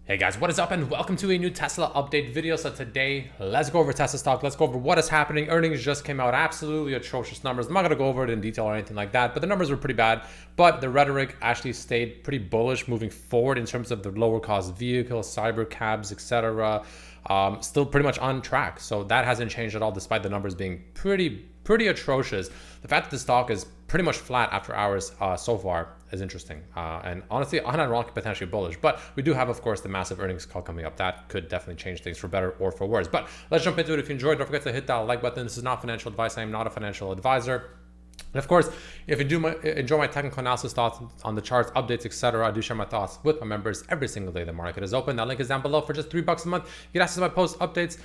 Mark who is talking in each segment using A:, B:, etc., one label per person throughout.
A: Hey guys, what is up and welcome to a new Tesla update video. So today, let's go over Tesla stock. Let's go over what is happening. Earnings just came out, absolutely atrocious numbers. I'm not going to go over it in detail or anything like that, but the numbers were pretty bad. But the rhetoric actually stayed pretty bullish moving forward in terms of the lower cost vehicles, cyber cabs, etc. Still pretty much on track. So that hasn't changed at all despite the numbers being pretty atrocious. The fact that the stock is pretty much flat after hours so far is interesting, and honestly unironically potentially bullish. But we do have, of course, the massive earnings call coming up that could definitely change things for better or for worse. But let's jump into it. If you enjoyed, don't forget to hit that like button. This is not financial advice. I am not a financial advisor. And of course, if you do enjoy my technical analysis thoughts on the charts, updates, etc., I do share my thoughts with my members every single day the market is open. That link is down below. For just $3 a month, you get access to my post updates,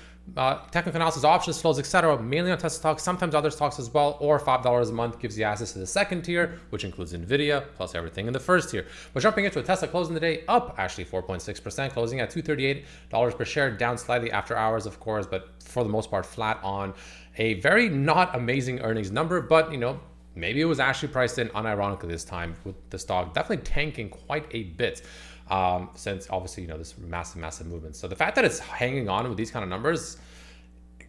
A: technical analysis, options, flows, etc., mainly on Tesla stocks, sometimes other stocks as well, or $5 a month gives you access to the second tier, which includes NVDA, plus everything in the first tier. But jumping into it, Tesla closing the day up actually 4.6%, closing at $238 per share, down slightly after hours, of course, but for the most part, flat on a very not amazing earnings number, but maybe it was actually priced in unironically this time, with the stock definitely tanking quite a bit since obviously this massive movement. So the fact that it's hanging on with these kind of numbers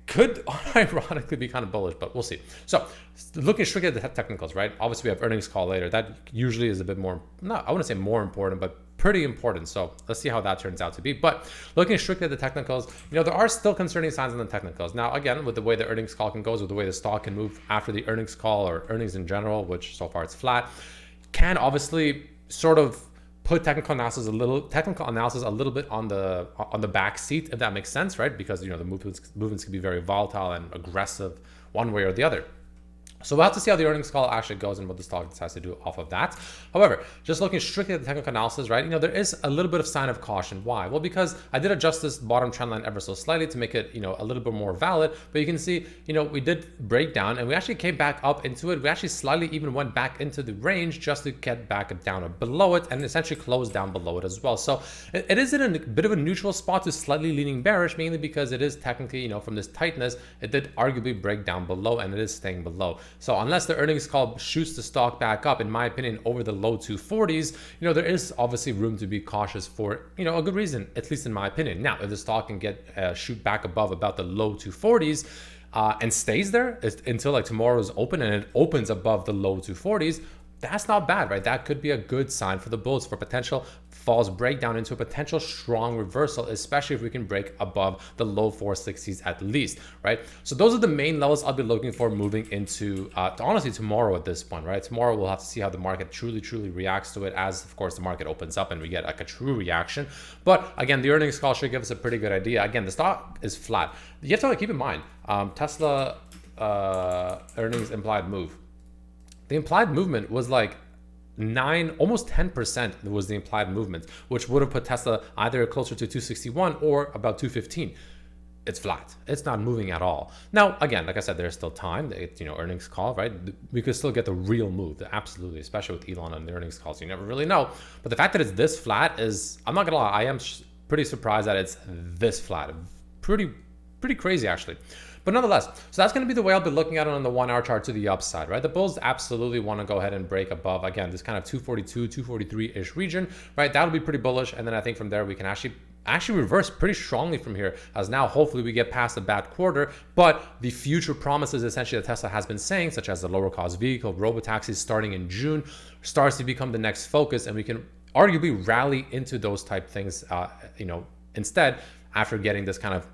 A: could unironically be kind of bullish, but we'll see. So looking strictly at the technicals, right? Obviously we have earnings call later. That usually is a bit more, I wouldn't say more important, but pretty important. So let's see how that turns out to be. But looking strictly at the technicals, there are still concerning signs on the technicals. Now, again, with the way the earnings call can go, with the way the stock can move after the earnings call or earnings in general, which so far it's flat, can obviously sort of put technical analysis a little bit on the back seat, if that makes sense, right? Because the movements can be very volatile and aggressive one way or the other. So we'll have to see how the earnings call actually goes and what the stock decides to do off of that. However, just looking strictly at the technical analysis, right, there is a little bit of sign of caution. Why? Well, because I did adjust this bottom trend line ever so slightly to make it, a little bit more valid. But you can see, we did break down and we actually came back up into it. We actually slightly even went back into the range just to get back down below it and essentially close down below it as well. So it is in a bit of a neutral spot to slightly leaning bearish, mainly because it is technically, from this tightness, it did arguably break down below and it is staying below. So unless the earnings call shoots the stock back up, in my opinion, over the low 240s, there is obviously room to be cautious for, a good reason, at least in my opinion. Now, if the stock can get shoot back above about the low 240s and stays there until like tomorrow's open and it opens above the low 240s, that's not bad, right? That could be a good sign for the bulls for potential false breakdown into a potential strong reversal, especially if we can break above the low 460s at least, right? So those are the main levels I'll be looking for moving into honestly tomorrow at this point, right? Tomorrow we'll have to see how the market truly reacts to it as, of course, the market opens up and we get like a true reaction. But again, the earnings call should give us a pretty good idea. Again, the stock is flat. You have to keep in mind, Tesla earnings implied move. The implied movement was like almost 10% was the implied movement, which would have put Tesla either closer to 261 or about 215. It's flat. It's not moving at all. Now, again, like I said, there's still time. It's, earnings call, right? We could still get the real move, absolutely, especially with Elon and the earnings calls. You never really know. But the fact that it's this flat is, I'm not gonna lie, I am pretty surprised that it's this flat. Pretty crazy, actually. But nonetheless, so that's going to be the way I'll be looking at it on the 1 hour chart to the upside, right? The bulls absolutely want to go ahead and break above, again, this kind of 242, 243-ish region, right? That'll be pretty bullish. And then I think from there, we can actually reverse pretty strongly from here, as now hopefully we get past the bad quarter. But the future promises essentially that Tesla has been saying, such as the lower cost vehicle, robotaxis starting in June, starts to become the next focus. And we can arguably rally into those type things, instead, after getting this kind of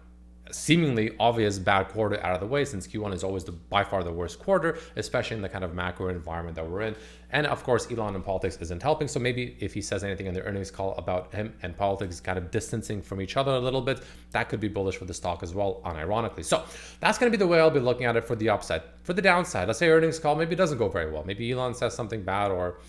A: seemingly obvious bad quarter out of the way, since Q1 is always by far the worst quarter, especially in the kind of macro environment that we're in. And of course, Elon and politics isn't helping. So maybe if he says anything in the earnings call about him and politics kind of distancing from each other a little bit, that could be bullish for the stock as well, unironically. So that's going to be the way I'll be looking at it for the upside. For the downside, let's say earnings call maybe doesn't go very well. Maybe Elon says something bad or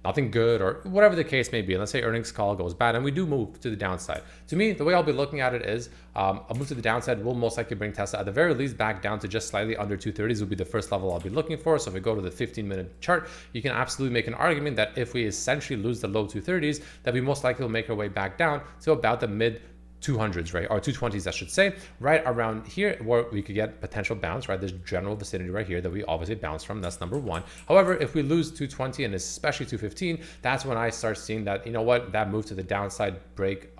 A: nothing good, or whatever the case may be. And let's say earnings call goes bad and we do move to the downside. To me, the way I'll be looking at it is a move to the downside will most likely bring Tesla at the very least back down to just slightly under 230s will be the first level I'll be looking for. So if we go to the 15-minute chart, you can absolutely make an argument that if we essentially lose the low 230s, that we most likely will make our way back down to about the mid 200s, right? Or 220s, I should say, right around here where we could get potential bounce, right? This general vicinity right here that we obviously bounce from. That's number one. However, if we lose 220 and especially 215, that's when I start seeing that, you know what, that move to the downside break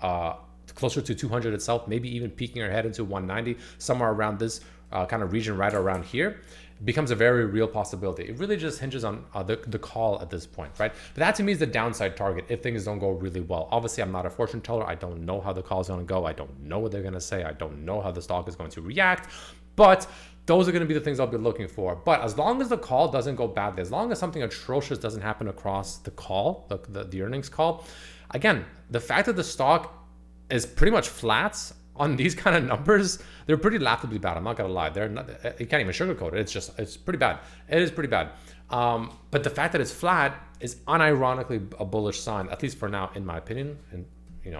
A: closer to 200 itself, maybe even peeking our head into 190, somewhere around this kind of region right around here, becomes a very real possibility. It really just hinges on the call at this point, right? But that to me is the downside target if things don't go really well. Obviously, I'm not a fortune teller. I don't know how the call is going to go. I don't know what they're going to say. I don't know how the stock is going to react. But those are going to be the things I'll be looking for. But as long as the call doesn't go badly, as long as something atrocious doesn't happen across the call, the earnings call, again, the fact that the stock is pretty much flat on these kind of numbers, they're pretty laughably bad. I'm not gonna lie. They're not, you can't even sugarcoat it. It's pretty bad. It is pretty bad. But the fact that it's flat is unironically a bullish sign, at least for now, in my opinion. And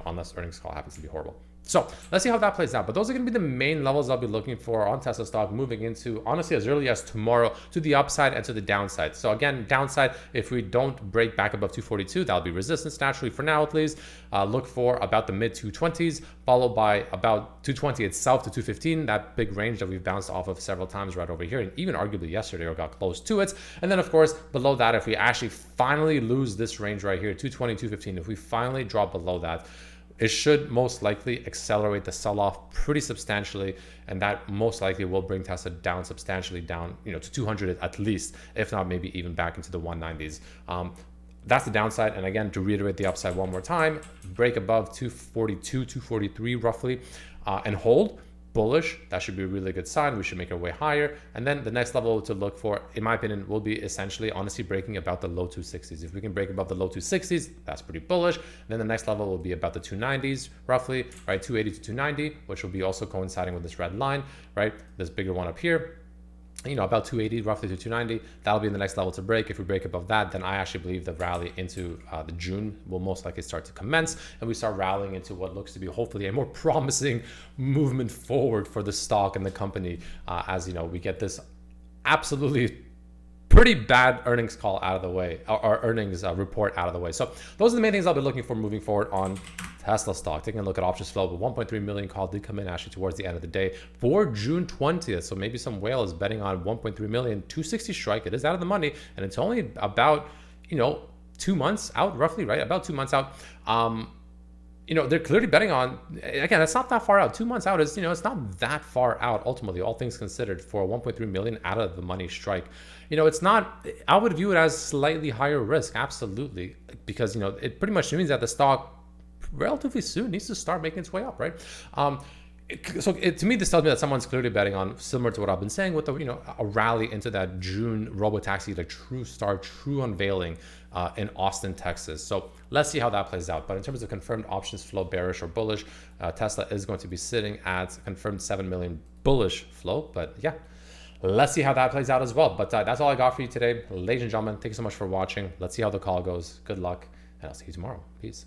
A: unless earnings call happens to be horrible. So let's see how that plays out. But those are going to be the main levels I'll be looking for on Tesla stock moving into, honestly, as early as tomorrow, to the upside and to the downside. So again, downside, if we don't break back above 242, that'll be resistance naturally for now at least. Look for about the mid 220s, followed by about 220 itself to 215, that big range that we've bounced off of several times right over here, and even arguably yesterday or got close to it. And then of course, below that, if we actually finally lose this range right here, 220, 215, if we finally drop below that, it should most likely accelerate the sell-off pretty substantially, and that most likely will bring Tesla down substantially down, to 200 at least, if not maybe even back into the 190s. That's the downside. And again, to reiterate the upside one more time, break above 242, 243 roughly, and hold. Bullish, that should be a really good sign. We should make our way higher. And then the next level to look for, in my opinion, will be essentially honestly breaking about the low 260s. If we can break above the low 260s, that's pretty bullish. And then the next level will be about the 290s roughly, right? 280 to 290, which will be also coinciding with this red line, right? This bigger one up here. About 280 roughly to 290. That'll be the next level to break. If we break above that, then I actually believe the rally into the June will most likely start to commence, and we start rallying into what looks to be hopefully a more promising movement forward for the stock and the company, as we get this absolutely pretty bad earnings call out of the way, or earnings report out of the way. So those are the main things I'll be looking for moving forward on Tesla stock. Taking a look at options flow, but 1.3 million call did come in actually towards the end of the day for June 20th. So maybe some whale is betting on 1.3 million, 260 strike. It is out of the money, and it's only about 2 months out roughly, right? About 2 months out. They're clearly betting on, again, that's not that far out. 2 months out is, it's not that far out, ultimately, all things considered, for a 1.3 million out of the money strike. It's not, I would view it as slightly higher risk, absolutely, because, it pretty much means that the stock relatively soon needs to start making its way up, right? To me, this tells me that someone's clearly betting on, similar to what I've been saying, with a rally into that June robotaxi, like true unveiling in Austin, Texas. So let's see how that plays out. But in terms of confirmed options flow, bearish or bullish, Tesla is going to be sitting at confirmed 7 million bullish flow. But yeah, let's see how that plays out as well. But that's all I got for you today, ladies and gentlemen. Thank you so much for watching. Let's see how the call goes. Good luck, and I'll see you tomorrow. Peace.